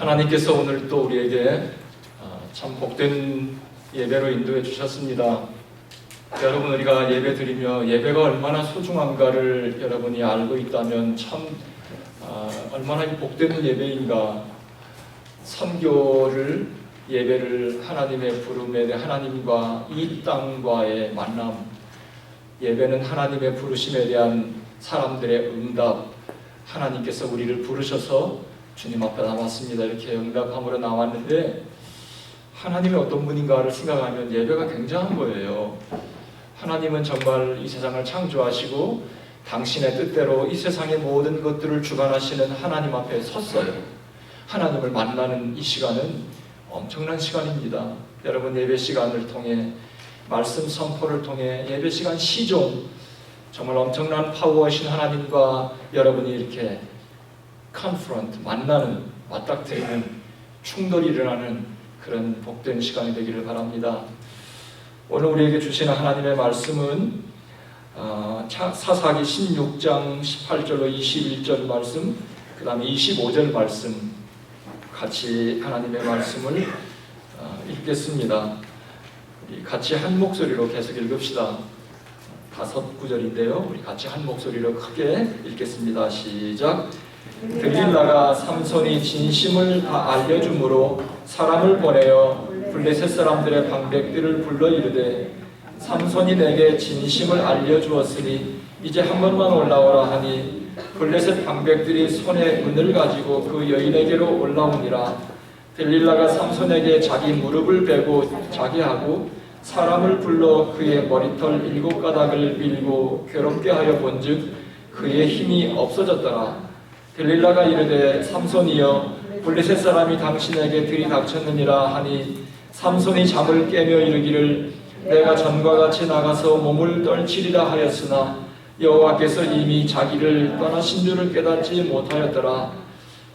하나님께서 오늘 또 우리에게 참 복된 예배로 인도해 주셨습니다. 여러분, 우리가 예배 드리며 예배가 얼마나 소중한가를 여러분이 알고 있다면 참 얼마나 복된 예배인가. 선교를, 예배를 하나님의 부름에 대해 하나님과 이 땅과의 만남, 예배는 하나님의 부르심에 대한 사람들의 응답, 하나님께서 우리를 부르셔서 주님 앞에 나왔습니다 이렇게 응답함으로 나왔는데, 하나님이 어떤 분인가를 생각하면 예배가 굉장한 거예요. 하나님은 정말 이 세상을 창조하시고 당신의 뜻대로 이 세상의 모든 것들을 주관하시는 하나님 앞에 섰어요. 하나님을 만나는 이 시간은 엄청난 시간입니다. 여러분, 예배 시간을 통해, 말씀 선포를 통해, 예배 시간 시종, 정말 엄청난 파워이신 하나님과 여러분이 이렇게 컨프런트, 만나는, 맞닥뜨리는, 충돌이 일어나는 그런 복된 시간이 되기를 바랍니다. 오늘 우리에게 주시는 하나님의 말씀은 사사기 16장 18절로 21절 말씀, 그 다음에 25절 말씀, 같이 하나님의 말씀을 읽겠습니다. 우리 같이 한 목소리로 계속 읽읍시다. 5구절인데요 우리 같이 한 목소리로 크게 읽겠습니다. 시작. 들릴라가 삼손이 진심을 다 알려줌으로 사람을 보내어 블레셋 사람들의 방백들을 불러 이르되, 삼손이 내게 진심을 알려주었으니 이제 한 번만 올라오라 하니, 블레셋 방백들이 손에 은을 가지고 그 여인에게로 올라오니라. 들릴라가 삼손에게 자기 무릎을 베고 자게 하고 사람을 불러 그의 머리털 7가닥을 밀고 괴롭게 하여 본즉 그의 힘이 없어졌더라. 들릴라가 이르되, 삼손이여, 블레셋 사람이 당신에게 들이닥쳤느니라 하니, 삼손이 잠을 깨며 이르기를, 내가 전과 같이 나가서 몸을 떨치리라 하였으나 여호와께서 이미 자기를 떠나신 줄을 깨닫지 못하였더라.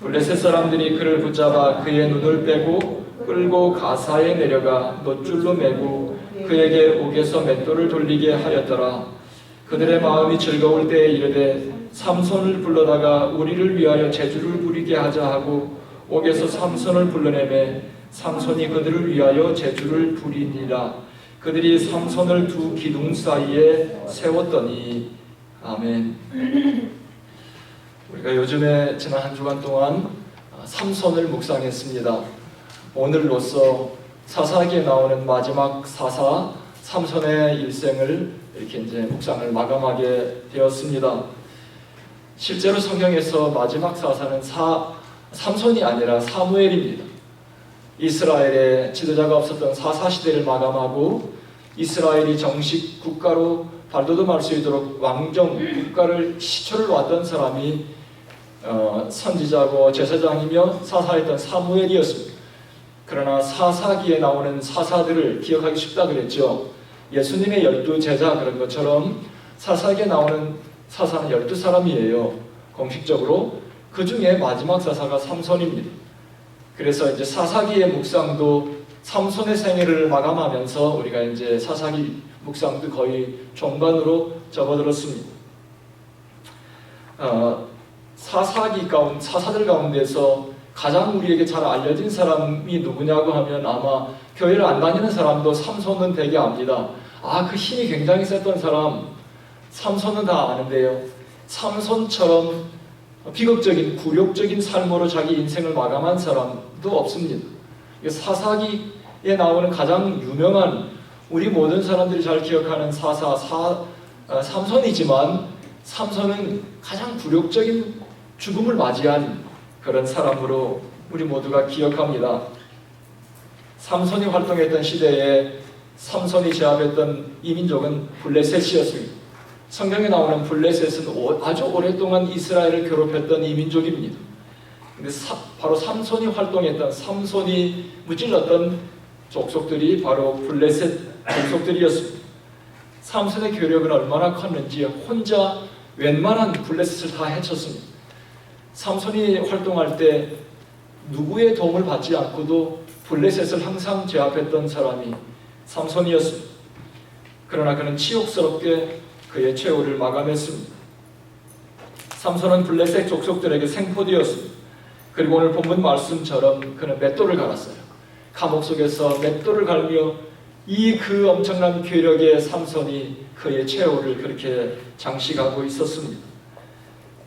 블레셋 사람들이 그를 붙잡아 그의 눈을 빼고 끌고 가사에 내려가 놋줄로 매고 그에게 옥에서 맷돌을 돌리게 하였더라. 그들의 마음이 즐거울 때에 이르되, 삼손을 불러다가 우리를 위하여 제주를 부리게 하자 하고 옥에서 삼손을 불러내매 삼손이 그들을 위하여 제주를 부리니라. 그들이 삼손을 두 기둥 사이에 세웠더니. 아멘. 우리가 요즘에 지난 한 주간 동안 삼손을 묵상했습니다. 오늘로써 사사기에 나오는 마지막 사사 삼손의 일생을 이렇게 이제 묵상을 마감하게 되었습니다. 실제로 성경에서 마지막 사사는 삼손이 아니라 사무엘입니다. 이스라엘에 지도자가 없었던 사사 시대를 마감하고 이스라엘이 정식 국가로 발돋움할 수 있도록 왕정 국가를 시초를 놨던 사람이 선지자고 제사장이며 사사했던 사무엘이었습니다. 그러나 사사기에 나오는 사사들을 기억하기 쉽다 그랬죠. 예수님의 12제자 그런 것처럼 사사기에 나오는 사사는 12사람이에요. 공식적으로 그 중에 마지막 사사가 삼손입니다. 그래서 이제 사사기의 묵상도 삼손의 생애를 마감하면서 우리가 이제 사사기 묵상도 거의 종반으로 접어들었습니다. 사사들 가운데서 가장 우리에게 잘 알려진 사람이 누구냐고 하면 아마 교회를 안 다니는 사람도 삼손은 되게 압니다. 그 힘이 굉장히 셌던 사람, 삼손은 다 아는데요. 삼손처럼 비극적인 굴욕적인 삶으로 자기 인생을 마감한 사람도 없습니다. 사사기에 나오는 가장 유명한, 우리 모든 사람들이 잘 기억하는 삼손이지만 삼손은 가장 굴욕적인 죽음을 맞이한 그런 사람으로 우리 모두가 기억합니다. 삼손이 활동했던 시대에 삼손이 제압했던 이민족은 블레셋이었습니다. 성경에 나오는 블레셋은 아주 오랫동안 이스라엘을 괴롭혔던 이민족입니다. 근데 바로 삼손이 활동했던, 삼손이 무찔렀던 족속들이 바로 블레셋 족속들이었습니다. 삼손의 괴력은 얼마나 컸는지 혼자 웬만한 블레셋을 다 해쳤습니다. 삼손이 활동할 때 누구의 도움을 받지 않고도 블레셋을 항상 제압했던 사람이 삼손이었습니다. 그러나 그는 치욕스럽게 그의 최후를 마감했습니다. 삼손은 블레셋 족속들에게 생포되었습니다. 그리고 오늘 본문 말씀처럼 그는 맷돌을 갈았어요. 감옥 속에서 맷돌을 갈며 이 그 엄청난 괴력의 삼손이 그의 최후를 그렇게 장식하고 있었습니다.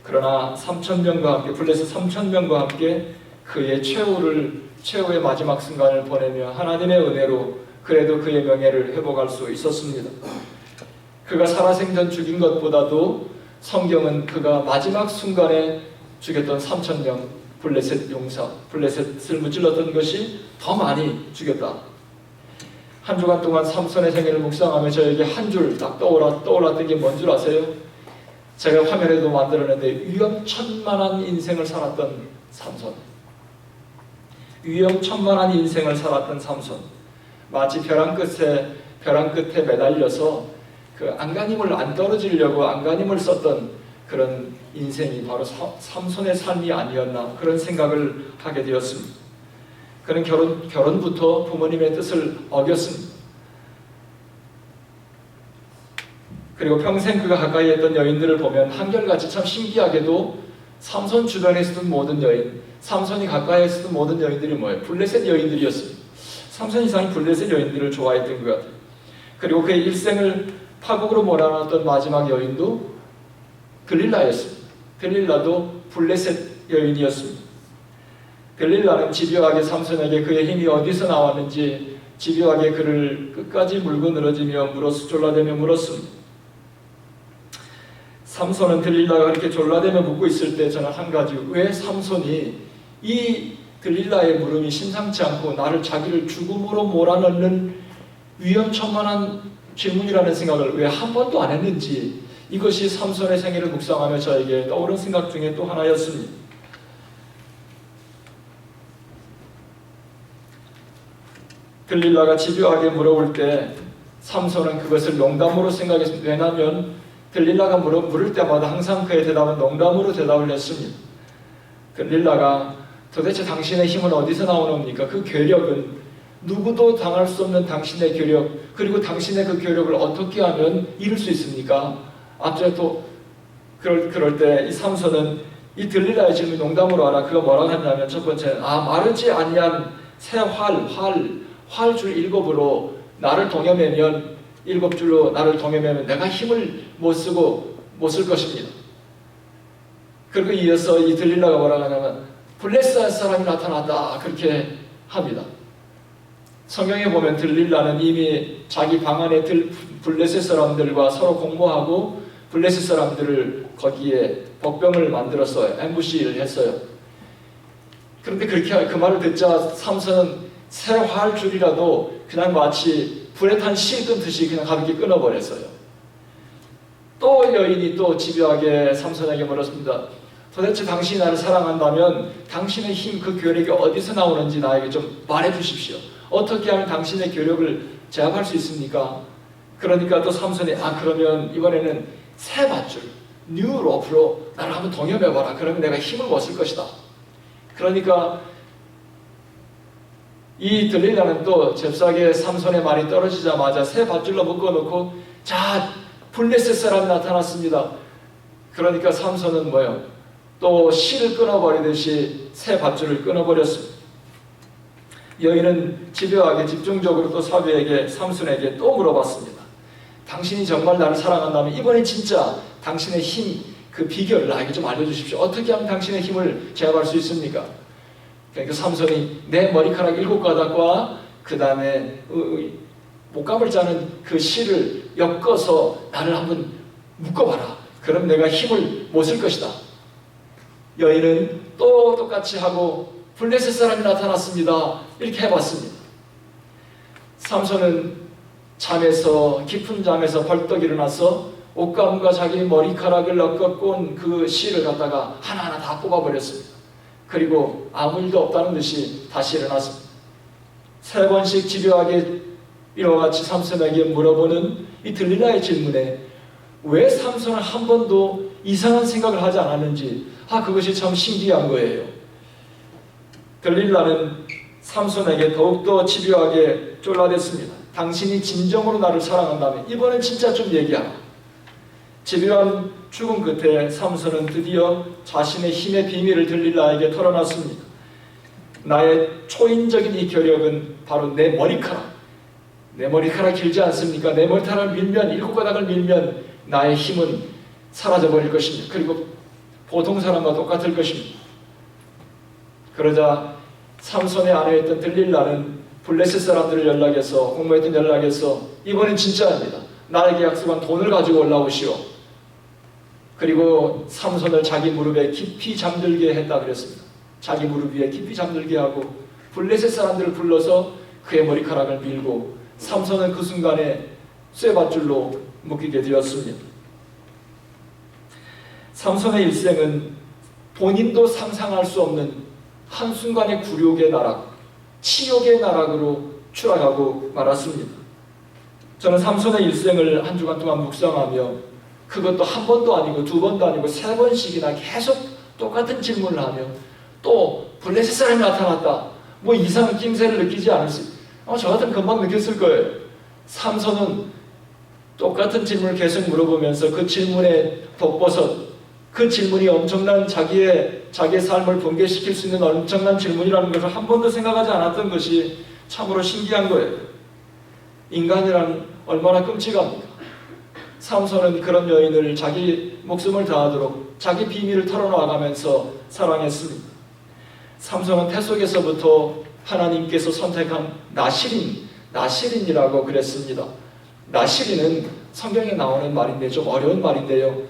그러나 3,000명과 함께, 블레셋 3,000명과 함께 그의 최후의 마지막 순간을 보내며 하나님의 은혜로 그래도 그의 명예를 회복할 수 있었습니다. 그가 살아생전 죽인 것보다도 성경은 그가 마지막 순간에 죽였던 3,000명 블레셋 용사, 블레셋을 무찔렀던 것이 더 많이 죽였다. 한 주간 동안 삼손의 생애를 묵상하며 저에게 한 줄 딱 떠올랐던 게 뭔 줄 아세요? 제가 화면에도 만들었는데 위험천만한 인생을 살았던 삼손. 위험천만한 인생을 살았던 삼손. 마치 벼랑 끝에 매달려서 그 안간힘을 안 떨어지려고 안간힘을 썼던 그런 인생이 바로 삼손의 삶이 아니었나 그런 생각을 하게 되었습니다. 그는 결혼부터 부모님의 뜻을 어겼습니다. 그리고 평생 그가 가까이 했던 여인들을 보면 한결같이 참 신기하게도 삼손 주변에 있었던 모든 여인, 삼손이 가까이 했었던 모든 여인들이 뭐예요? 블레셋 여인들이었습니다. 삼손 이상이 블레셋 여인들을 좋아했던 것 같아요. 그리고 그의 일생을 파국으로 몰아넣었던 마지막 여인도 들릴라였습니다. 들릴라도 블레셋 여인이었습니다. 들릴라는 집요하게 삼손에게 그의 힘이 어디서 나왔는지 집요하게 그를 끝까지 물고 늘어지며 졸라대며 물었습니다. 삼손은 들릴라가 그렇게 졸라대며 묻고 있을 때 저는 한 가지, 왜 삼손이 이 들릴라의 물음이 심상치 않고 나를 자기를 죽음으로 몰아넣는 위험천만한 질문이라는 생각을 왜 한 번도 안 했는지, 이것이 삼손의 생애를 묵상하며 저에게 떠오른 생각 중에 또 하나였습니다. 들릴라가 집요하게 물어볼 때 삼손은 그것을 농담으로 생각했습니다. 왜냐하면 들릴라가 물을 때마다 항상 그의 대답은 농담으로 대답을 했습니다. 들릴라가 도대체 당신의 힘은 어디서 나오옵니까? 그 괴력은 누구도 당할 수 없는 당신의 괴력, 그리고 당신의 그 괴력을 어떻게 하면 이룰 수 있습니까? 앞전에 또 그럴 때 이 삼손은 이 들릴라의 질문이 농담으로 하라. 그가 뭐라고 했냐면 첫 번째는 마르지 아니한 새 활줄 7으로 나를 동여매면 7줄로 나를 동여매면 내가 힘을 못 쓸 것입니다. 그리고 이어서 이 들릴라가 뭐라고 하냐면 블레셋 사람이 나타났다 그렇게 합니다. 성경에 보면 들릴라는 이미 자기 방 안에 블레셋 사람들과 서로 공모하고 블레셋 사람들을 거기에 복병을 만들었어요. 앰부시를 했어요. 그런데 그렇게 그 말을 듣자 삼손은 새 활줄이라도 그냥 마치 불에 탄 실 끊듯이 그냥 가볍게 끊어버렸어요. 또 여인이 또 집요하게 삼손에게 물었습니다. 도대체 당신이 나를 사랑한다면 당신의 힘, 그 괴력이 어디서 나오는지 나에게 좀 말해주십시오. 어떻게 하면 당신의 괴력을 제압할 수 있습니까? 그러니까 또 삼손이 그러면 이번에는 새 밧줄, 뉴 로프로 나를 한번 동여매봐라. 그러면 내가 힘을 못 쓸 것이다. 그러니까 이 들릴라는 또 잽싸게 삼손의 말이 떨어지자마자 새 밧줄로 묶어놓고 자, 블레셋 사람이 나타났습니다. 그러니까 삼손은 뭐예요? 또 실을 끊어버리듯이 새 밧줄을 끊어버렸습니다. 여인은 집요하게 집중적으로 또 삼손에게 또 물어봤습니다. 당신이 정말 나를 사랑한다면 이번엔 진짜 당신의 힘, 그 비결을 나에게 좀 알려주십시오. 어떻게 하면 당신의 힘을 제압할 수 있습니까? 그러니까 삼손이 내 머리카락 7가닥과 그 다음에 목감을 짜는 그 실을 엮어서 나를 한번 묶어봐라. 그럼 내가 힘을 못 쓸 것이다. 여인은 또 똑같이 하고 블레셋 사람이 나타났습니다. 이렇게 해봤습니다. 삼손은 깊은 잠에서 벌떡 일어나서 옷감과 자기 머리카락을 엮어꼰 그 실을 갖다가 하나하나 다 뽑아버렸습니다. 그리고 아무 일도 없다는 듯이 다시 일어났습니다. 3번씩 집요하게 이와 같이 삼손에게 물어보는 이 들릴라의 질문에 왜 삼손은 한 번도 이상한 생각을 하지 않았는지 그것이 참 신기한 거예요. 들릴라는 삼손에게 더욱더 집요하게 쫄라댔습니다. 당신이 진정으로 나를 사랑한다면 이번엔 진짜 좀 얘기하라. 집요한 죽음 끝에 삼손은 드디어 자신의 힘의 비밀을 들릴라에게 털어놨습니다. 나의 초인적인 이 결력은 바로 내 머리카락. 내 머리카락 길지 않습니까? 내 머리카락을 밀면, 7가닥을 밀면 나의 힘은 사라져버릴 것입니다. 그리고 보통 사람과 똑같을 것입니다. 그러자 삼손의 아내였던 들릴라는 블레셋 사람들을 연락해서, 공모했던 연락해서, 이번엔 진짜입니다. 나에게 약속한 돈을 가지고 올라오시오. 그리고 삼손을 자기 무릎에 깊이 잠들게 했다 그랬습니다. 자기 무릎 위에 깊이 잠들게 하고 블레셋 사람들을 불러서 그의 머리카락을 밀고 삼손은 그 순간에 쇠밧줄로 묶이게 되었습니다. 삼손의 일생은 본인도 상상할 수 없는 한순간의 굴욕의 나락, 치욕의 나락으로 추락하고 말았습니다. 저는 삼손의 일생을 한 주간 동안 묵상하며 그것도 한 번도 아니고 두 번도 아니고 3번씩이나 계속 똑같은 질문을 하며 또 블레셋 사람이 나타났다. 뭐 이상한 낌새를 느끼지 않을지 저 같으면 금방 느꼈을 거예요. 삼손은 똑같은 질문을 계속 물어보면서 그 질문에 덧벗어 그 질문이 엄청난 자기의 삶을 붕괴시킬 수 있는 엄청난 질문이라는 것을 한 번도 생각하지 않았던 것이 참으로 신기한 거예요. 인간이란 얼마나 끔찍합니까? 삼손은 그런 여인을 자기 목숨을 다하도록 자기 비밀을 털어놔가면서 사랑했습니다. 삼손은 태 속에서부터 하나님께서 선택한 나실인이라고 그랬습니다. 나실인은 성경에 나오는 말인데 좀 어려운 말인데요.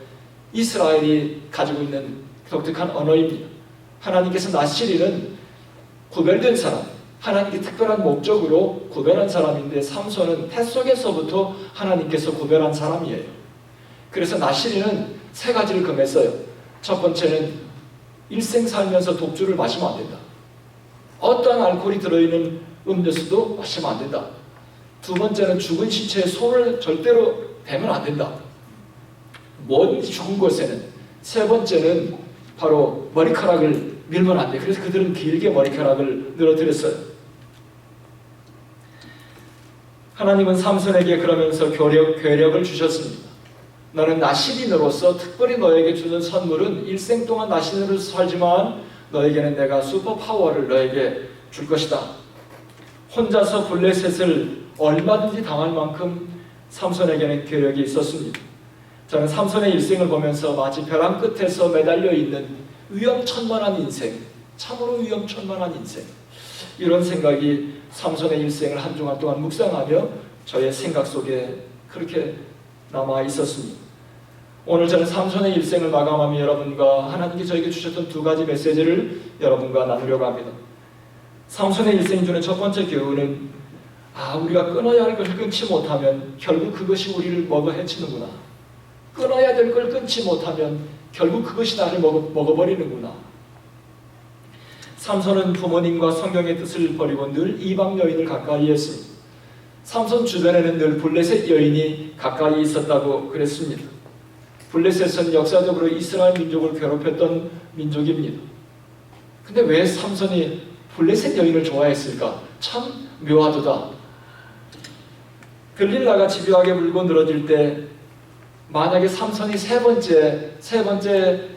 이스라엘이 가지고 있는 독특한 언어입니다. 하나님께서 나실인은 구별된 사람, 하나님께 특별한 목적으로 구별한 사람인데 삼손은 태 속에서부터 하나님께서 구별한 사람이에요. 그래서 나실인은 3가지를 금했어요. 첫 번째는 일생 살면서 독주를 마시면 안 된다. 어떠한 알코올이 들어있는 음료수도 마시면 안 된다. 두 번째는 죽은 시체에 손을 절대로 대면 안 된다. 뭐든지 죽은 곳에는. 세 번째는 바로 머리카락을 밀면 안 돼. 그래서 그들은 길게 머리카락을 늘어뜨렸어요. 하나님은 삼손에게 그러면서 괴력을 주셨습니다. 너는 나실인으로서 특별히 너에게 주는 선물은 일생 동안 나실인으로 살지만 너에게는 내가 슈퍼파워를 너에게 줄 것이다. 혼자서 블레셋을 얼마든지 당할 만큼 삼손에게는 괴력이 있었습니다. 저는 삼손의 일생을 보면서 마치 벼랑 끝에서 매달려 있는 위험천만한 인생, 참으로 위험천만한 인생, 이런 생각이 삼손의 일생을 한 주간 동안 묵상하며 저의 생각 속에 그렇게 남아 있었습니다. 오늘 저는 삼손의 일생을 마감하며 여러분과 하나님께 저에게 주셨던 2가지 메시지를 여러분과 나누려고 합니다. 삼손의 일생이 주는 첫 번째 교훈은 우리가 끊어야 할 것을 끊지 못하면 결국 그것이 우리를 먹어 해치는구나. 끊어야 될 걸 끊지 못하면 결국 그것이 나를 먹어버리는구나. 삼손은 부모님과 성경의 뜻을 버리고 늘 이방 여인을 가까이 했습니다. 삼손 주변에는 늘 블레셋 여인이 가까이 있었다고 그랬습니다. 블레셋은 역사적으로 이스라엘 민족을 괴롭혔던 민족입니다. 근데 왜 삼손이 블레셋 여인을 좋아했을까? 참 묘하도다. 들릴라가 집요하게 물고 늘어질 때 만약에 삼손이 세 번째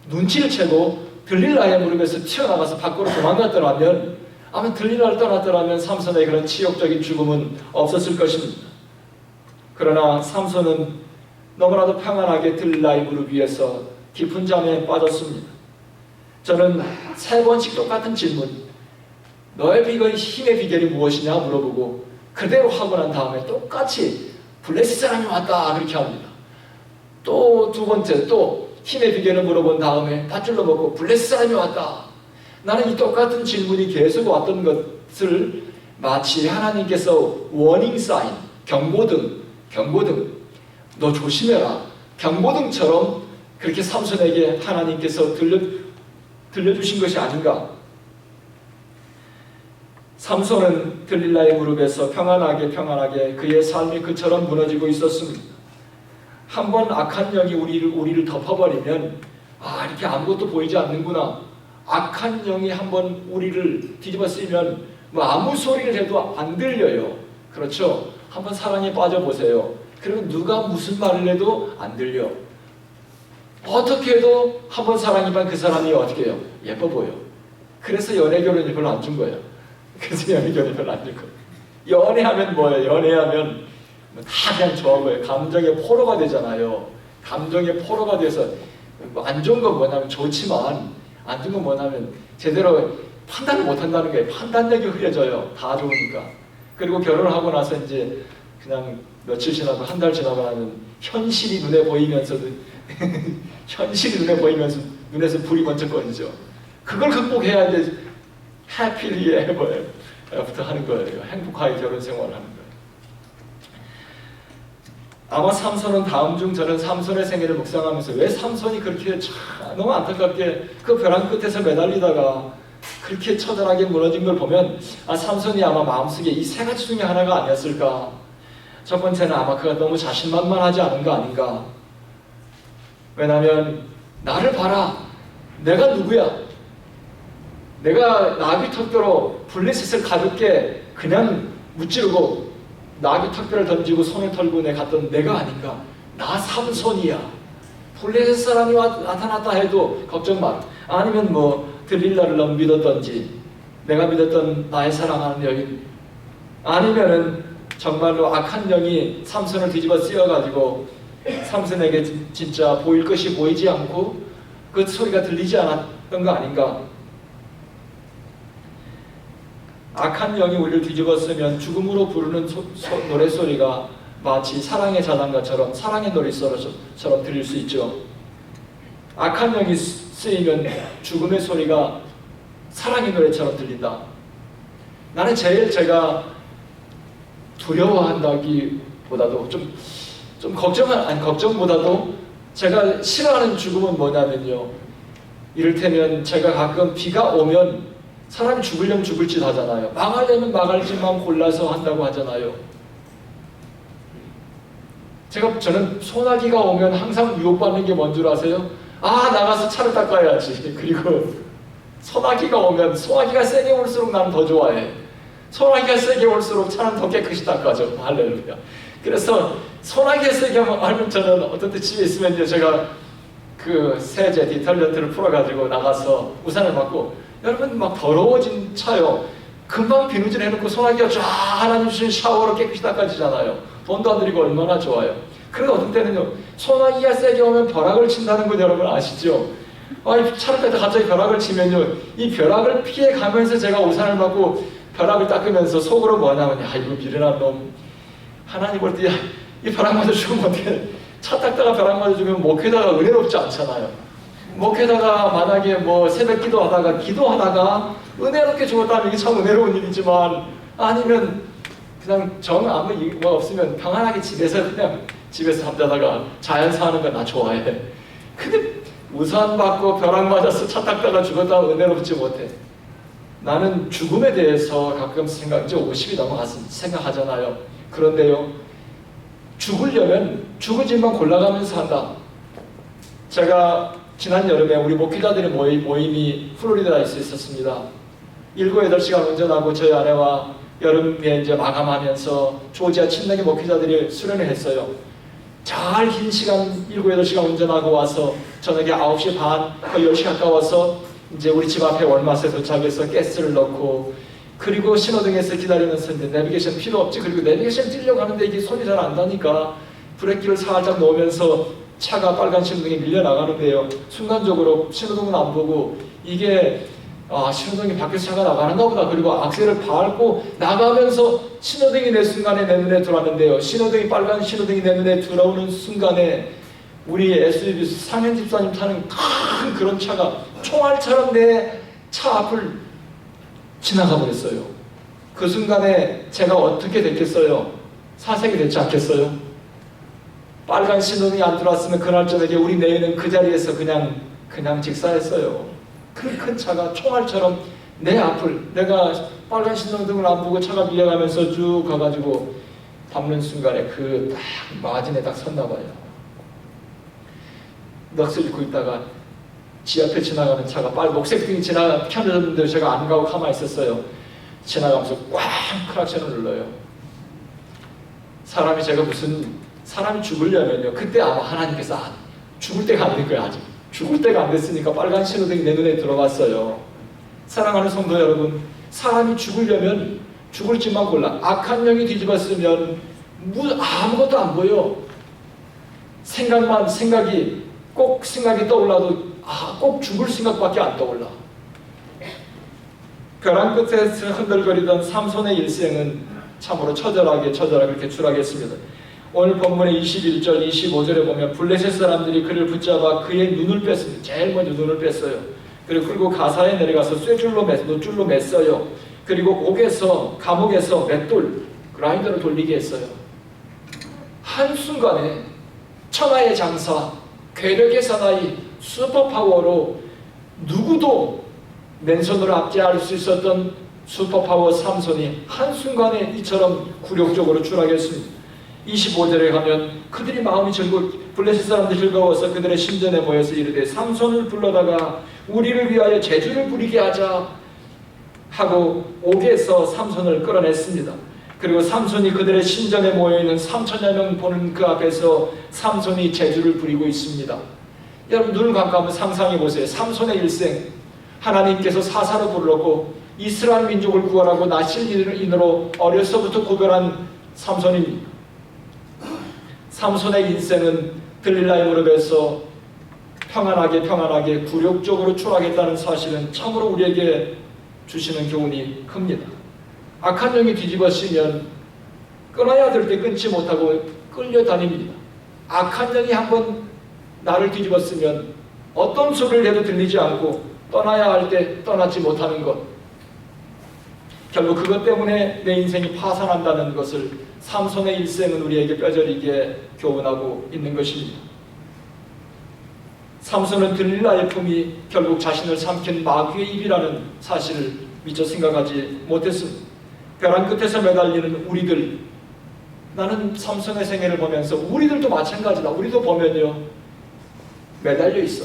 눈치를 채고 들릴라의 무릎에서 튀어나가서 밖으로 도망갔더라면, 아마 들릴라를 떠났더라면 삼손의 그런 치욕적인 죽음은 없었을 것입니다. 그러나 삼손은 너무나도 평안하게 들릴라의 무릎 위에서 깊은 잠에 빠졌습니다. 저는 3번씩 똑같은 질문, 너의 힘의 비결이 무엇이냐 물어보고 그대로 하고 난 다음에 똑같이 블레셋 사람이 왔다 그렇게 합니다. 또 2번째 또 힘의 비결을 물어본 다음에 밧줄로 먹고 블레셋 사람이 왔다. 나는 이 똑같은 질문이 계속 왔던 것을 마치 하나님께서 워닝 사인, 경고등 너 조심해라, 경고등처럼 그렇게 삼손에게 하나님께서 들려주신 것이 아닌가. 삼손은 들릴라의 무릎에서 평안하게 그의 삶이 그처럼 무너지고 있었습니다. 한번 악한 영이 우리를 덮어버리면 이렇게 아무것도 보이지 않는구나. 악한 영이 한번 우리를 뒤집어 쓰면 아무 소리를 해도 안 들려요. 그렇죠? 한번 사랑에 빠져보세요. 그러면 누가 무슨 말을 해도 안 들려. 어떻게 해도 한번 사랑이면 그 사람이 어떻게 해요? 예뻐 보여. 그래서 연애결혼이 별로 안 준 거예요. 그래서 연애결혼이 별로 안 준 거예요. 연애하면 뭐예요? 연애하면 다 그냥 좋은 거예요. 감정의 포로가 되잖아요. 감정의 포로가 돼서 안 좋은 건 뭐냐면 좋지만 안 좋은 건 뭐냐면 제대로 판단을 못 한다는 거예요. 판단력이 흐려져요. 다 좋으니까. 그리고 결혼을 하고 나서 이제 그냥 며칠 지나고 한 달 지나고 나면 현실이 눈에 보이면서도 현실이 눈에 보이면서 눈에서 불이 번쩍 꺼지죠. 그걸 극복해야 이제 해피리 에버부터 하는 거예요. 행복하게 결혼 생활을 하는 거예요. 아마 삼손은 다음 중 저는 삼손의 생애를 묵상하면서 왜 삼손이 그렇게 너무 안타깝게 그 벼랑 끝에서 매달리다가 그렇게 처절하게 무너진 걸 보면 삼손이 아마 마음속에 이 세 가지 중에 하나가 아니었을까. 첫 번째는 아마 그가 너무 자신만만하지 않은 거 아닌가. 왜냐하면 나를 봐라. 내가 누구야. 내가 나귀 턱뼈로 블레셋을 가볍게 그냥 무찌르고 나귀 턱뼈를 던지고 손을 털고 갔던 내가 아닌가. 나 삼손이야. 블레셋 사람이 나타났다 해도 걱정 마. 아니면 뭐 들릴라를 너무 믿었던지 내가 믿었던 나의 사랑하는 여인, 아니면은 정말로 악한 영이 삼손을 뒤집어 쓰여가지고 삼손에게 진짜 보일 것이 보이지 않고 그 소리가 들리지 않았던 거 아닌가. 악한 영이 우리를 뒤집어 쓰면 죽음으로 부르는 노래소리가 마치 사랑의 자장가처럼 사랑의 노래소리처럼 들릴 수 있죠. 악한 영이 쓰이면 죽음의 소리가 사랑의 노래처럼 들린다. 나는 제일 제가 두려워한다기보다도 좀 걱정보다도 제가 싫어하는 죽음은 뭐냐면요. 이를테면 제가 가끔 비가 오면 사람이 죽으려면 죽을 짓 하잖아요. 망하려면 망할 짓만 골라서 한다고 하잖아요. 저는 소나기가 오면 항상 유혹받는 게 뭔 줄 아세요? 나가서 차를 닦아야지. 그리고 소나기가 오면 소나기가 세게 올수록 나는 더 좋아해. 소나기가 세게 올수록 차는 더 깨끗이 닦아져. 할렐루야. 그래서 소나기가 세게 하면 저는 어떤 때 집에 있으면요, 제가 그 세제 디터전트를 풀어가지고 나가서 우산을 맞고, 여러분 막 더러워진 차요. 금방 비누질 해놓고 소나기가 쫙 하나님 주신 샤워로 깨끗이 닦아지잖아요. 돈도 안 들이고 얼마나 좋아요. 그런데 어떤 때는요, 소나기가 세게 오면 벼락을 친다는 거 여러분 아시죠? 차를 닦다 갑자기 벼락을 치면요, 이 벼락을 피해 가면서 제가 우산을 맞고 벼락을 닦으면서 속으로 뭐냐면, 이거 미련한 놈. 하나님 볼 때 이 벼락 맞아 죽으면 어떻게, 차 닦다가 벼락 맞아 죽으면 목회다가 은혜롭지 않잖아요. 목회다가 만약에 뭐 새벽 기도하다가 은혜롭게 죽었다면 이게 참 은혜로운 일이지만, 아니면 그냥 아무 뭐 없으면 평안하게 집에서 잠자다가 자연사 하는 거 나 좋아해. 근데 우산 받고 벼락 맞아서 차 닦다가 죽었다면 은혜롭지 못해. 나는 죽음에 대해서 가끔 이제 50이 넘어가서 생각하잖아요. 그런데요, 죽으려면 죽을 짓만 골라가면서 한다. 제가 지난 여름에 우리 목회자들의 모임이 플로리다에서 있었습니다. 7, 8시간 운전하고 저희 아내와 여름에 이제 마감하면서 조지아 친정의 목회자들이 수련을 했어요. 잘 긴 시간 7, 8시간 운전하고 와서 저녁에 9시 반, 거의 10시 가까워서 이제 우리 집 앞에 월마트에 도착해서 가스를 넣고, 그리고 신호등에서 기다리면서 이제 내비게이션 필요 없지. 그리고 내비게이션 뛰려고 하는데 이게 손이 잘 안 가니까 브레이크를 살짝 놓으면서 차가 빨간 신호등에 밀려나가는데요. 순간적으로 신호등은 안 보고 이게 신호등이 밖에서 차가 나가는가 보다. 그리고 악셀을 밟고 나가면서 신호등이 내 순간에 내 눈에 들어왔는데요. 빨간 신호등이 내 눈에 들어오는 순간에 우리 SUV 상현 집사님 타는 큰 그런 차가 총알처럼 내 차 앞을 지나가 버렸어요. 그 순간에 제가 어떻게 됐겠어요? 사색이 됐지 않겠어요? 빨간 신호등이 안 들어왔으면 그날 저녁에 우리 내외는 그 자리에서 그냥 직사했어요. 그 큰 차가 총알처럼 내 앞을, 내가 빨간 신호등을 안 보고 차가 밀려가면서 쭉 가가지고 밟는 순간에 그 딱 마진에 딱 섰나 봐요. 넋을 잃고 있다가 지 앞에 지나가는 차가 녹색등이 켜졌는데 제가 안 가고 가만히 있었어요. 지나가면서 꽝 크락션을 눌러요. 사람이 죽으려면요, 그때 아마 하나님께서 죽을 때가 안 된 거야. 아직 죽을 때가 안 됐으니까 빨간 신호등이 내 눈에 들어갔어요. 사랑하는 성도 여러분, 사람이 죽으려면 죽을지만 몰라. 악한 영이 뒤집었으면 아무것도 안 보여. 생각이 떠올라도 꼭 죽을 생각밖에 안 떠올라. 벼랑 끝에서 흔들거리던 삼손의 일생은 참으로 처절하게 이렇게 추락했습니다. 오늘 본문의 21절, 25절에 보면 블레셋 사람들이 그를 붙잡아 그의 눈을 뺐습니다. 제일 먼저 눈을 뺐어요. 그리고 끌고 가사에 내려가서 노줄로 맸어요. 그리고 감옥에서 맷돌, 그라인더를 돌리게 했어요. 한순간에 천하의 장사, 괴력의 사나이, 슈퍼파워로 누구도 맨손으로 압제할 수 있었던 슈퍼파워 삼손이 한순간에 이처럼 굴욕적으로 추락했습니다. 25절에 가면 그들이 마음이 블레셋 사람들이 즐거워서 그들의 신전에 모여서 이르되 삼손을 불러다가 우리를 위하여 제주를 부리게 하자 하고 옥에서 삼손을 끌어냈습니다. 그리고 삼손이 그들의 신전에 모여있는 3천여 명 보는 그 앞에서 삼손이 제주를 부리고 있습니다. 여러분 눈을 감고 상상해 보세요. 삼손의 일생, 하나님께서 사사로 불렀고 이스라엘 민족을 구원하고 나실인으로 어려서부터 구별한 삼손입니다. 삼손의 인생은 들릴라의 무릎에서 평안하게 굴욕적으로 추락했다는 사실은 참으로 우리에게 주시는 교훈이 큽니다. 악한 영이 뒤집어지면 끊어야 될 때 끊지 못하고 끌려다닙니다. 악한 영이 한번 나를 뒤집었으면 어떤 소리를 해도 들리지 않고 떠나야 할 때 떠나지 못하는 것, 결국 그것 때문에 내 인생이 파산한다는 것을 삼손의 일생은 우리에게 뼈저리게 교훈하고 있는 것입니다. 삼손은 들릴라의 품이 결국 자신을 삼킨 마귀의 입이라는 사실을 미처 생각하지 못했습니다. 벼랑 끝에서 매달리는 우리들, 나는 삼손의 생애를 보면서 우리들도 마찬가지다. 우리도 보면요, 매달려 있어.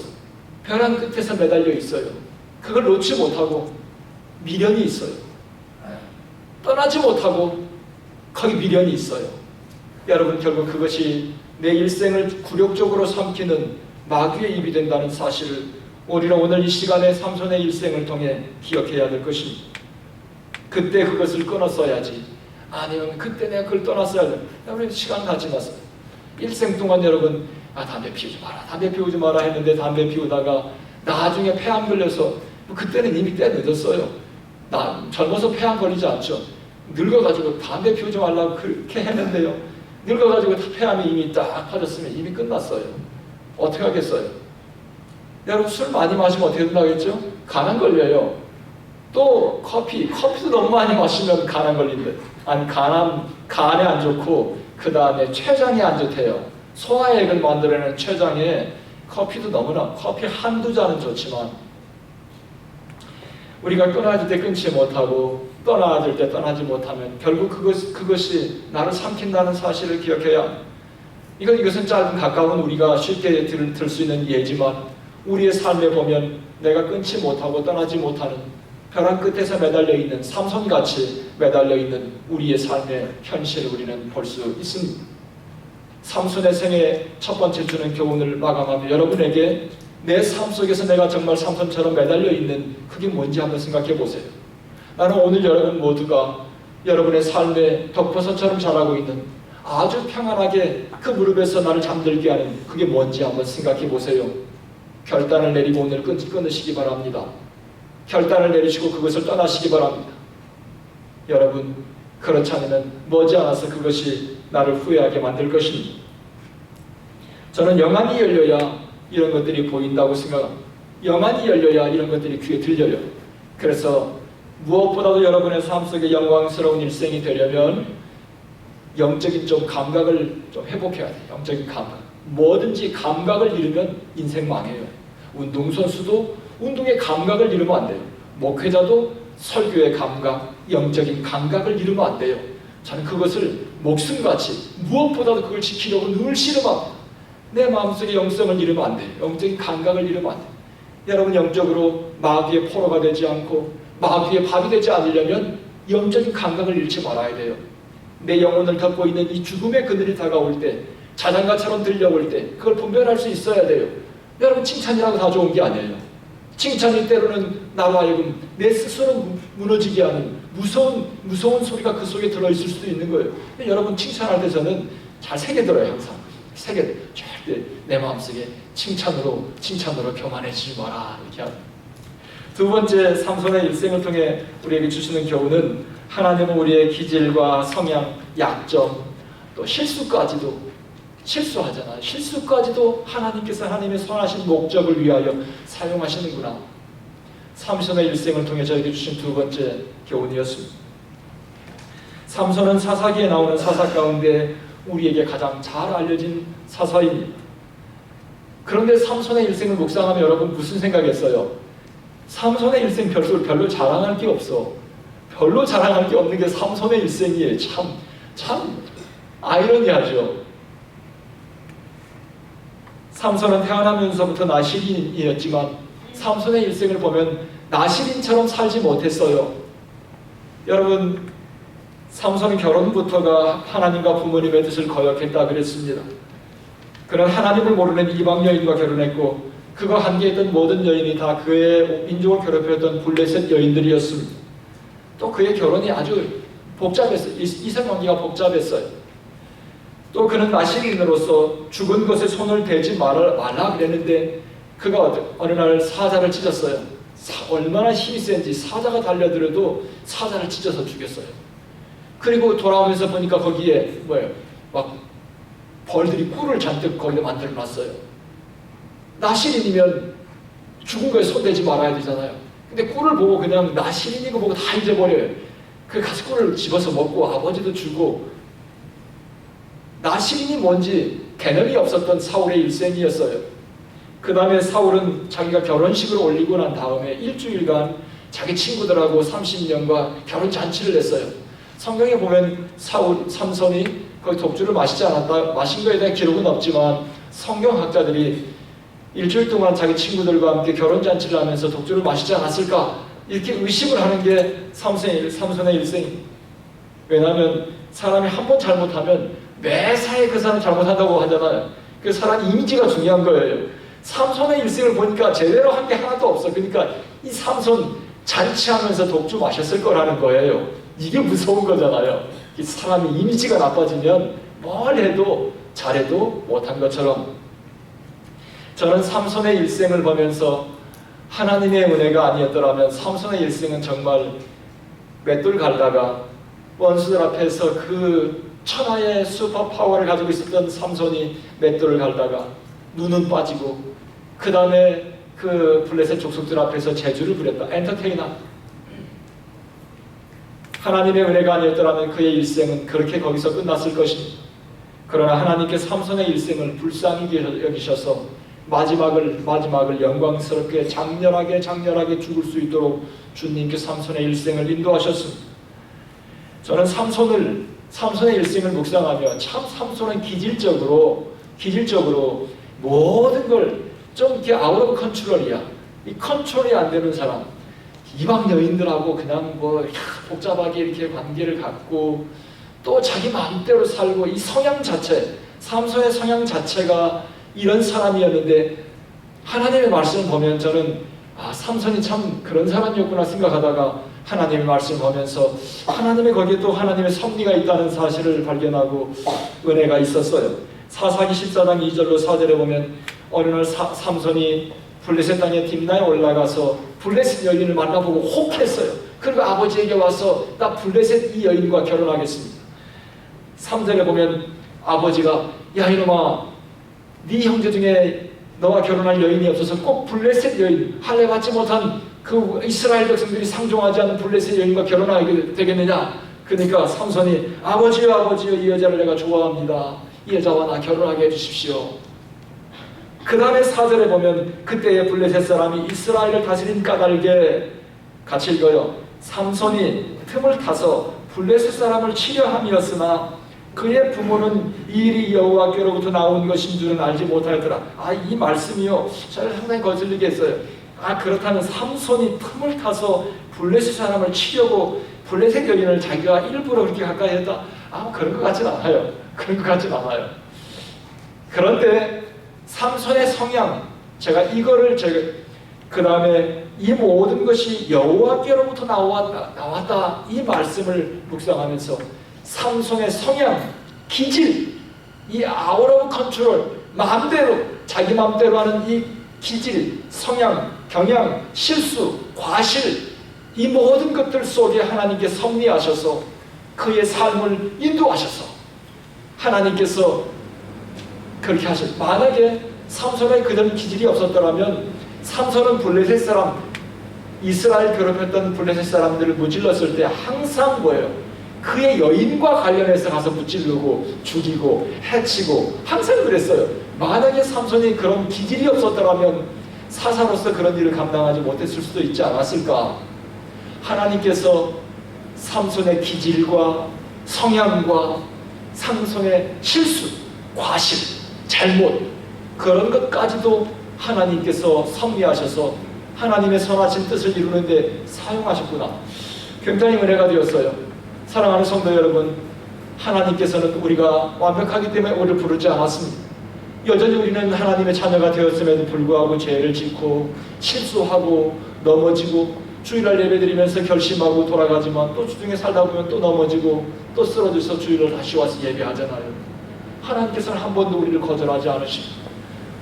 벼랑 끝에서 매달려 있어요. 그걸 놓지 못하고 미련이 있어요. 떠나지 못하고 거기 미련이 있어요. 여러분 결국 그것이 내 일생을 굴욕적으로 삼키는 마귀의 입이 된다는 사실을 우리는 오늘 이 시간에 삼손의 일생을 통해 기억해야 될 것입니다. 그때 그것을 끊었어야지. 아니면 그때 내가 그걸 떠났어야 돼. 여러분 시간 다 지났어요. 일생 동안 여러분 담배 피우지 마라 했는데 담배 피우다가 나중에 폐암 걸려서 그때는 이미 때 늦었어요. 젊어서 폐암 걸리지 않죠. 늙어가지고 담배 피우지 말라고 그렇게 했는데요, 늙어가지고 폐암이 이미 딱 퍼졌으면 이미 끝났어요. 어떻게 하겠어요? 여러분 술 많이 마시면 어떻게 된다겠죠? 간암 걸려요. 또 커피도 너무 많이 마시면 간암 걸린대. 아니 간에 안 좋고 그 다음에 췌장에 안 좋대요. 소화액을 만들어내는 췌장에 커피 한두 잔은 좋지만 우리가 끊어야 될 때 끊지 못하고 떠나야 될 때 떠나지 못하면 결국 그것이 나를 삼킨다는 사실을 기억해야 합니다. 이것은 가까운 우리가 쉽게 들 수 있는 예지만 우리의 삶에 보면 내가 끊지 못하고 떠나지 못하는 벼랑 끝에서 매달려 있는 삼손같이 매달려 있는 우리의 삶의 현실을 우리는 볼 수 있습니다. 삼손의 생애 첫 번째 주는 교훈을 마감하며 여러분에게 내 삶 속에서 내가 정말 삼손처럼 매달려 있는 그게 뭔지 한번 생각해 보세요. 나는 오늘 여러분 모두가 여러분의 삶에 덕버섯처럼 자라고 있는 아주 평안하게 그 무릎에서 나를 잠들게 하는 그게 뭔지 한번 생각해 보세요. 결단을 내리고 오늘 끊으시기 바랍니다. 결단을 내리시고 그것을 떠나시기 바랍니다. 여러분 그렇지 않으면 머지않아서 그것이 나를 후회하게 만들 것입니다. 저는 영안이 열려야 이런 것들이 보인다고 생각합니다. 영안이 열려야 이런 것들이 귀에 들려요. 그래서 무엇보다도 여러분의 삶 속에 영광스러운 일생이 되려면 영적인 감각을 회복해야 돼요. 영적인 감각. 뭐든지 감각을 잃으면 인생 망해요. 운동선수도 운동의 감각을 잃으면 안 돼요. 목회자도 설교의 감각, 영적인 감각을 잃으면 안 돼요. 저는 그것을 목숨같이 무엇보다도 그걸 지키려고 늘 씨름합니다. 내 마음속에 영성을 잃으면 안 돼요. 영적인 감각을 잃으면 안 돼요. 여러분 영적으로 마귀의 포로가 되지 않고 마귀의 밥이 되지 않으려면 영적인 감각을 잃지 말아야 돼요. 내 영혼을 덮고 있는 이 죽음의 그늘이 다가올 때, 자장가처럼 들려올 때 그걸 분별할 수 있어야 돼요. 여러분 칭찬이라고 다 좋은 게 아니에요. 칭찬이 때로는 나로 하여금 내 스스로 무너지게 하는 무서운 소리가 그 속에 들어있을 수도 있는 거예요. 근데 여러분, 칭찬할 때 저는 잘 새겨들어요. 항상 새겨들어요. 절대 내 마음속에 칭찬으로 교만해지지 마라, 이렇게 합니다. 두 번째, 삼손의 일생을 통해 우리에게 주시는 교훈은 하나님은 우리의 기질과 성향, 약점, 또 실수까지도 하나님께서 하나님의 선하신 목적을 위하여 사용하시는구나. 삼손의 일생을 통해 저에게 주신 두 번째 교훈이었습니다. 삼손은 사사기에 나오는 사사 가운데 우리에게 가장 잘 알려진 사사입니다. 그런데 삼손의 일생을 묵상하면 여러분 무슨 생각했어요? 삼손의 일생 별로 자랑할 게 없어. 별로 자랑할 게 없는 게 삼손의 일생이에요. 참 아이러니하죠. 삼손은 태어나면서부터 나시린이었지만 삼손의 일생을 보면 나시린처럼 살지 못했어요. 여러분, 삼손은 결혼부터가 하나님과 부모님의 뜻을 거역했다 그랬습니다. 그는 하나님을 모르는 이방 여인과 결혼했고, 그가 함께했던 모든 여인이 다 그의 민족을 괴롭혔던 블레셋 여인들이었습니다. 또 그의 결혼이 아주 복잡했어요. 이성관계가 복잡했어요. 또 그는 나시린으로서 죽은 것에 손을 대지 말라 그랬는데, 그가 어느 날 사자를 찢었어요. 얼마나 힘이 센지 사자가 달려들어도 사자를 찢어서 죽였어요. 그리고 돌아오면서 보니까 거기에 막 벌들이 꿀을 잔뜩 거기다 만들어놨어요. 나시린이면 죽은 거에 손대지 말아야 되잖아요. 근데 꿀을 보고 그냥 나시린이고 보고 다 잊어버려요. 그 가서 꿀을 집어서 먹고 아버지도 주고, 나시린이 뭔지 개념이 없었던 사울의 일생이었어요. 그 다음에 사울은 자기가 결혼식을 올리고 난 다음에 일주일간 자기 친구들하고 30년과 결혼잔치를 했어요. 성경에 보면 삼손이 거기 독주를 마신 거에 대한 기록은 없지만 성경학자들이 일주일 동안 자기 친구들과 함께 결혼잔치를 하면서 독주를 마시지 않았을까, 이렇게 의심을 하는 게 삼손의 일생입니다. 왜냐하면 사람이 한 번 잘못하면 매사에 그 사람 잘못한다고 하잖아요. 그 사람 이미지가 중요한 거예요. 삼손의 일생을 보니까 제대로 한 게 하나도 없어. 그러니까 이 삼손 잔치하면서 독주 마셨을 거라는 거예요. 이게 무서운 거잖아요. 이 사람이 이미지가 나빠지면 뭘 해도 잘해도 못한 것처럼. 저는 삼손의 일생을 보면서 하나님의 은혜가 아니었더라면 삼손의 일생은 정말 맷돌 갈다가 원수들 앞에서 그 천하의 슈퍼파워를 가지고 있었던 삼손이 맷돌을 갈다가 눈은 빠지고, 그 다음에 그 블레셋 족속들 앞에서 재주를 부렸다. 엔터테이너. 하나님의 은혜가 아니었더라면 그의 일생은 그렇게 거기서 끝났을 것입니다. 그러나 하나님께 삼손의 일생을 불쌍히 여기셔서 마지막을 영광스럽게 장렬하게 죽을 수 있도록 주님께 삼손의 일생을 인도하셨습니다. 저는 삼손의 일생을 묵상하며 참 삼손은 기질적으로 모든 걸 좀 이렇게 아웃 오브 컨트롤이야. 이 컨트롤이 안 되는 사람, 이방 여인들하고 그냥 복잡하게 이렇게 관계를 갖고 또 자기 마음대로 살고, 이 성향 자체, 삼손의 성향 자체가 이런 사람이었는데, 하나님의 말씀을 보면 저는 삼손이 참 그런 사람이었구나 생각하다가 하나님의 말씀을 보면서 하나님의 거기에 또 하나님의 섭리가 있다는 사실을 발견하고 은혜가 있었어요. 사사기 14장 2절로 4절에 보면 어느 날 삼손이 블레셋 땅에 딥나에 올라가서 블레셋 여인을 만나보고 혹했어요. 그리고 아버지에게 와서 나 블레셋 이 여인과 결혼하겠습니다. 3절에 보면 아버지가 야 이놈아, 네 형제 중에 너와 결혼할 여인이 없어서 꼭 블레셋 여인, 할례 받지 못한 그 이스라엘 백성들이 상종하지 않는 블레셋 여인과 결혼하게 되겠느냐. 그러니까 삼손이 아버지요 이 여자를 내가 좋아합니다. 이 여자와 나 결혼하게 해주십시오. 그 다음에 4절에 보면 그때의 블레셋 사람이 이스라엘을 다스린 까닭에 같이 읽어요. 삼손이 틈을 타서 블레셋 사람을 치려함이었으나 그의 부모는 이 일이 여호와께로부터 나온 것인 줄은 알지 못하였더라. 이 말씀이요, 저를 상당히 거슬리게 했어요. 그렇다면 삼손이 틈을 타서 블레셋 사람을 치려고 블레셋 여인을 자기가 일부러 그렇게 가까이 했다? 그런 것 같진 않아요. 그런데 삼손의 성향, 제가 그 다음에 이 모든 것이 여호와께로부터 나왔다 이 말씀을 묵상하면서 삼손의 성향, 기질, 이 아웃 오브 컨트롤, 마음대로 자기 마음대로 하는 이 기질, 성향, 경향, 실수, 과실, 이 모든 것들 속에 하나님께 섭리하셔서 그의 삶을 인도하셔서 하나님께서 그렇게 하셨어요. 만약에 삼손의 그런 기질이 없었더라면 삼손은 블레셋 사람, 이스라엘 괴롭혔던 블레셋 사람들을 무찔렀을 때 항상 뭐예요? 그의 여인과 관련해서 가서 무찌르고 죽이고 해치고 항상 그랬어요. 만약에 삼손이 그런 기질이 없었더라면 사사로서 그런 일을 감당하지 못했을 수도 있지 않았을까? 하나님께서 삼손의 기질과 성향과 삼손의 실수, 과실, 잘못 그런 것까지도 하나님께서 섭리하셔서 하나님의 선하신 뜻을 이루는데 사용하셨구나. 굉장히 은혜가 되었어요. 사랑하는 성도 여러분, 하나님께서는 우리가 완벽하기 때문에 우리를 부르지 않았습니다. 여전히 우리는 하나님의 자녀가 되었음에도 불구하고 죄를 짓고 실수하고 넘어지고 주일날 예배드리면서 결심하고 돌아가지만 또 주중에 살다 보면 또 넘어지고 또 쓰러져서 주일날 다시 와서 예배하잖아요. 하나님께서는 한 번도 우리를 거절하지 않으시고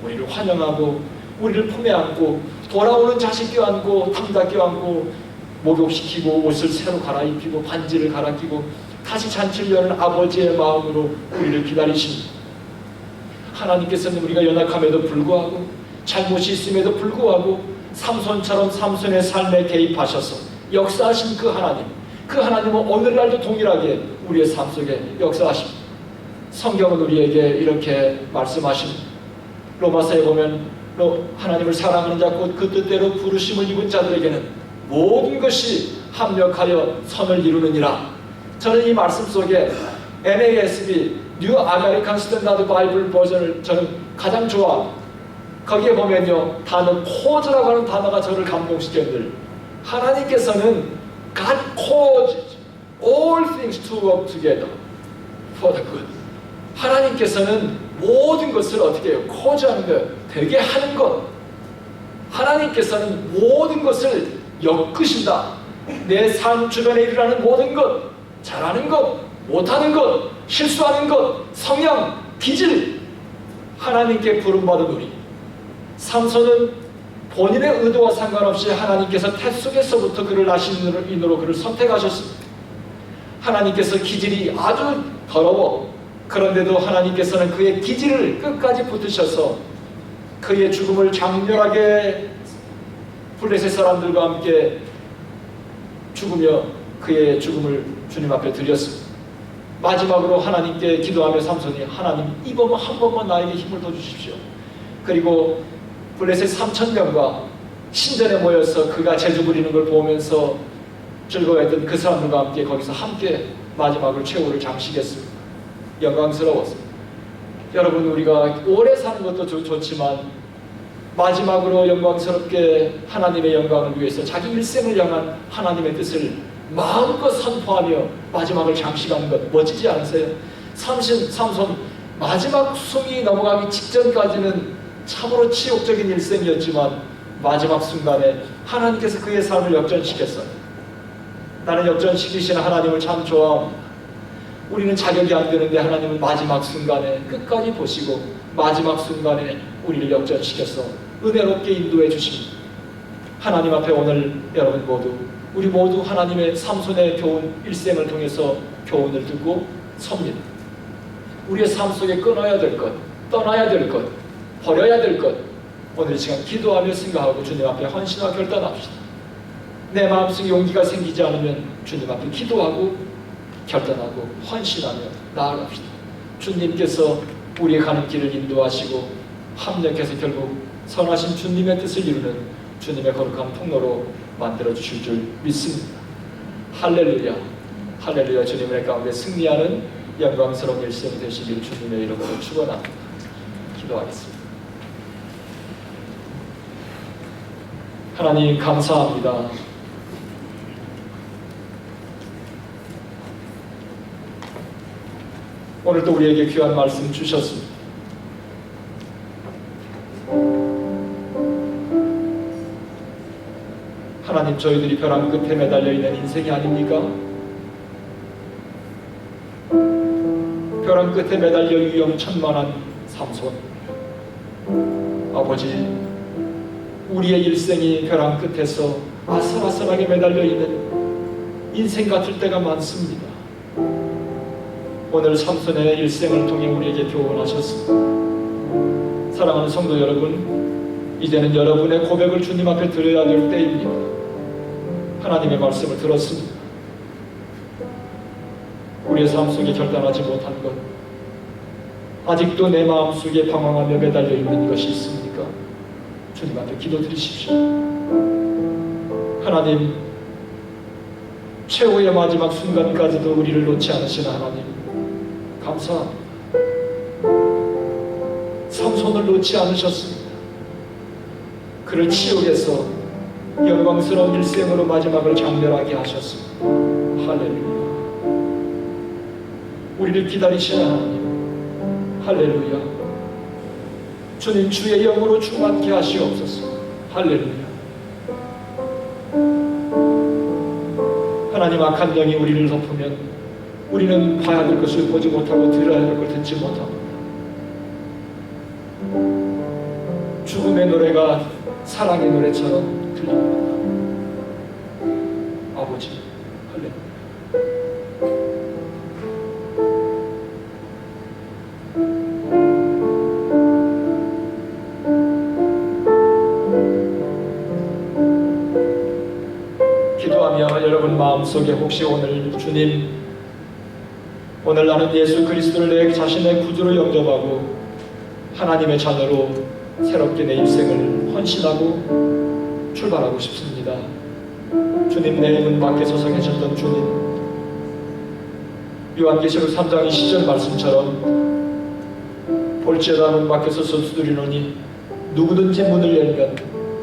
우리를 환영하고 우리를 품에 안고 돌아오는 자식 껴안고 탐다 껴안고 목욕시키고 옷을 새로 갈아입히고 반지를 갈아끼고 다시 잔치를 여는 아버지의 마음으로 우리를 기다리십니다. 하나님께서는 우리가 연약함에도 불구하고 잘못이 있음에도 불구하고 삼손처럼 삼손의 삶에 개입하셔서 역사하신 그 하나님은 오늘날도 동일하게 우리의 삶 속에 역사하십니다. 성경은 우리에게 이렇게 말씀하십니다. 로마서에 보면 하나님을 사랑하는 자 곧 그 뜻대로 부르심을 입은 자들에게는 모든 것이 합력하여 선을 이루느니라. 저는 이 말씀 속에 NASB New American Standard Bible 버전을 저는 가장 좋아. 거기에 보면요, 단어 cause라고 하는 단어가 저를 감동시켰는데 하나님께서는 God causes all things to work together for the good. 하나님께서는 모든 것을 어떻게 해요? cause하는 거예요. 되게 하는 것. 하나님께서는 모든 것을 엮으신다. 내 삶 주변에 일어나는 모든 것, 잘하는 것, 못하는 것, 실수하는 것, 성향, 기질, 하나님께 부름받은 우리. 삼손은 본인의 의도와 상관없이 하나님께서 태 속에서부터 그를 나신 인으로 그를 선택하셨습니다. 하나님께서 기질이 아주 더러워. 그런데도 하나님께서는 그의 기질을 끝까지 붙으셔서 그의 죽음을 장렬하게 블레셋 사람들과 함께 죽으며 그의 죽음을 주님 앞에 드렸습니다. 마지막으로 하나님께 기도하며 삼손이 하나님 이번만 한 번만 나에게 힘을 더 주십시오. 그리고 블레셋 3,000명과 신전에 모여서 그가 제주 부리는 걸 보면서 즐거워했던 그 사람들과 함께 거기서 함께 마지막을 최후를 장식했습니다. 영광스러웠습니다. 여러분, 우리가 오래 사는 것도 좋지만 마지막으로 영광스럽게 하나님의 영광을 위해서 자기 일생을 향한 하나님의 뜻을 마음껏 선포하며 마지막을 장식하는 것 멋지지 않으세요? 삼손 마지막 숨이 넘어가기 직전까지는 참으로 치욕적인 일생이었지만 마지막 순간에 하나님께서 그의 삶을 역전시켰어요. 나는 역전시키시는 하나님을 참 좋아합니다. 우리는 자격이 안 되는데 하나님은 마지막 순간에 끝까지 보시고 마지막 순간에 우리를 역전시켜서 은혜롭게 인도해 주십니다. 하나님 앞에 오늘 여러분 모두 우리 모두 하나님의 삼손의 교훈 일생을 통해서 교훈을 듣고 섭니다. 우리의 삶 속에 끊어야 될 것, 떠나야 될 것, 버려야 될 것, 오늘 이 시간 기도하며 생각하고 주님 앞에 헌신하고 결단합시다. 내 마음속에 용기가 생기지 않으면 주님 앞에 기도하고 결단하고 헌신하며 나아갑시다. 주님께서 우리의 가는 길을 인도하시고 합력해서 결국 선하신 주님의 뜻을 이루는 주님의 거룩한 통로로 만들어 주실 줄 믿습니다. 할렐루야, 할렐루야. 주님의 가운데 승리하는 영광스러운 일생이 되시길 주님의 이름으로 축원합니다. 기도하겠습니다. 하나님 감사합니다. 오늘도 우리에게 귀한 말씀 주셨습니다. 하나님, 저희들이 벼랑 끝에 매달려 있는 인생이 아닙니까? 벼랑 끝에 매달려 위험천만한 삼손. 아버지, 우리의 일생이 벼랑 끝에서 아슬아슬하게 매달려 있는 인생 같을 때가 많습니다. 오늘 삼손의 일생을 통해 우리에게 교훈하셨습니다. 사랑하는 성도 여러분, 이제는 여러분의 고백을 주님 앞에 드려야 될 때입니다. 하나님의 말씀을 들었습니다. 우리의 삶 속에 결단하지 못한 것, 아직도 내 마음속에 방황하며 매달려 있는 것이 있습니까? 주님 앞에 기도드리십시오. 하나님, 최후의 마지막 순간까지도 우리를 놓지 않으시는 하나님, 감사합니다. 삼손을 놓지 않으셨습니다. 그를 치유해서 영광스러운 일생으로 마지막을 장렬하게 하셨습니다. 할렐루야. 우리를 기다리시는 하나님, 할렐루야. 주님, 주의 영으로 충만케 하시옵소서. 할렐루야. 하나님, 악한 영이 우리를 덮으면 우리는 봐야 될 것을 보지 못하고 들어야 될 걸 듣지 못합니다. 죽음의 노래가 사랑의 노래처럼 들립니다. 아버지, 할렐루야. 기도하며 여러분 마음속에 혹시 오늘 주님, 오늘 나는 예수 그리스도를 내 자신의 구주로 영접하고 하나님의 자녀로 새롭게 내 인생을 헌신하고 출발하고 싶습니다. 주님, 내 문 밖에 서서 계셨던 주님, 요한계시록 3장 20절 말씀처럼 볼지어다 문 밖에 서서 두드리노니 누구든지 문을 열면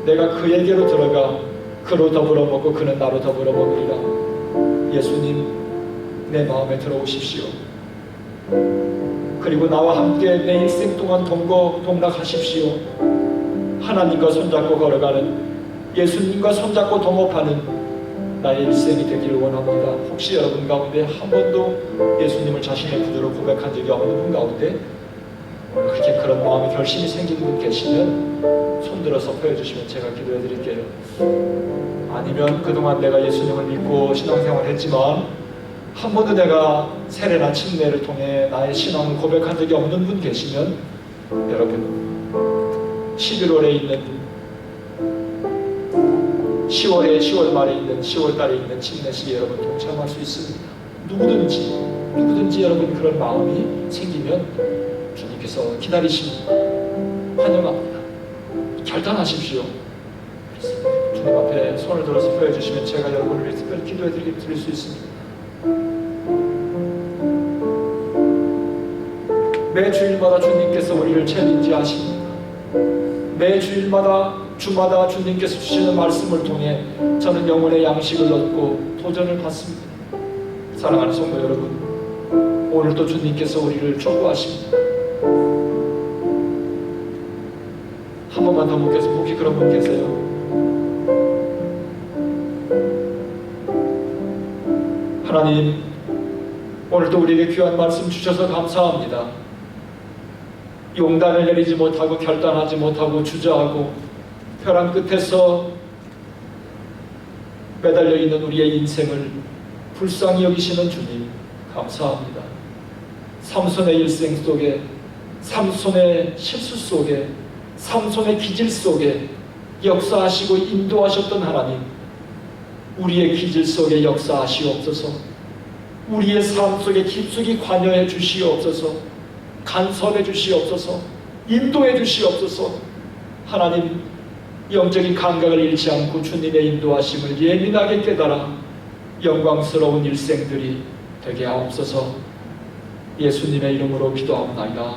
내가 그에게로 들어가 그로 더불어 먹고 그는 나로 더불어 먹으리라. 예수님, 내 마음에 들어오십시오. 그리고 나와 함께 내 일생 동안 동거동락하십시오. 하나님과 손잡고 걸어가는, 예수님과 손잡고 동업하는 나의 일생이 되기를 원합니다. 혹시 여러분 가운데 한 번도 예수님을 자신의 구주로 고백한 적이 없는 분 가운데 오늘 그렇게 그런 마음의 결심이 생긴 분 계시면 손들어서 보여주시면 제가 기도해 드릴게요. 아니면 그동안 내가 예수님을 믿고 신앙생활을 했지만 한 번도 내가 세례나 침례를 통해 나의 신앙을 고백한 적이 없는 분 계시면 여러분, 11월에 있는 10월 말에 있는 10월 달에 있는 침례식에 여러분 동참할 수 있습니다. 누구든지 여러분 그런 마음이 생기면 주님께서 기다리십니다. 환영합니다. 결단하십시오. 주님 앞에 손을 들어서 보여주시면 제가 여러분을 위해 특별히 기도해 드릴 수 있습니다. 매 주일마다 주님께서 우리를 챌린지 하십니다. 매 주일마다 주마다 주님께서 주시는 말씀을 통해 저는 영혼의 양식을 얻고 도전을 받습니다. 사랑하는 성도 여러분, 오늘도 주님께서 우리를 촉구하십니다. 한 번만 더 묻겠습니다. 혹시 그런 분 계세요? 하나님, 오늘도 우리에게 귀한 말씀 주셔서 감사합니다. 용단을 내리지 못하고 결단하지 못하고 주저하고 벼랑 끝에서 매달려 있는 우리의 인생을 불쌍히 여기시는 주님, 감사합니다. 삼손의 일생 속에, 삼손의 실수 속에, 삼손의 기질 속에 역사하시고 인도하셨던 하나님, 우리의 기질 속에 역사하시옵소서. 우리의 삶 속에 깊숙이 관여해 주시옵소서. 간섭해 주시옵소서. 인도해 주시옵소서. 하나님, 영적인 감각을 잃지 않고 주님의 인도하심을 예민하게 깨달아 영광스러운 일생들이 되게 하옵소서. 예수님의 이름으로 기도하옵나이다.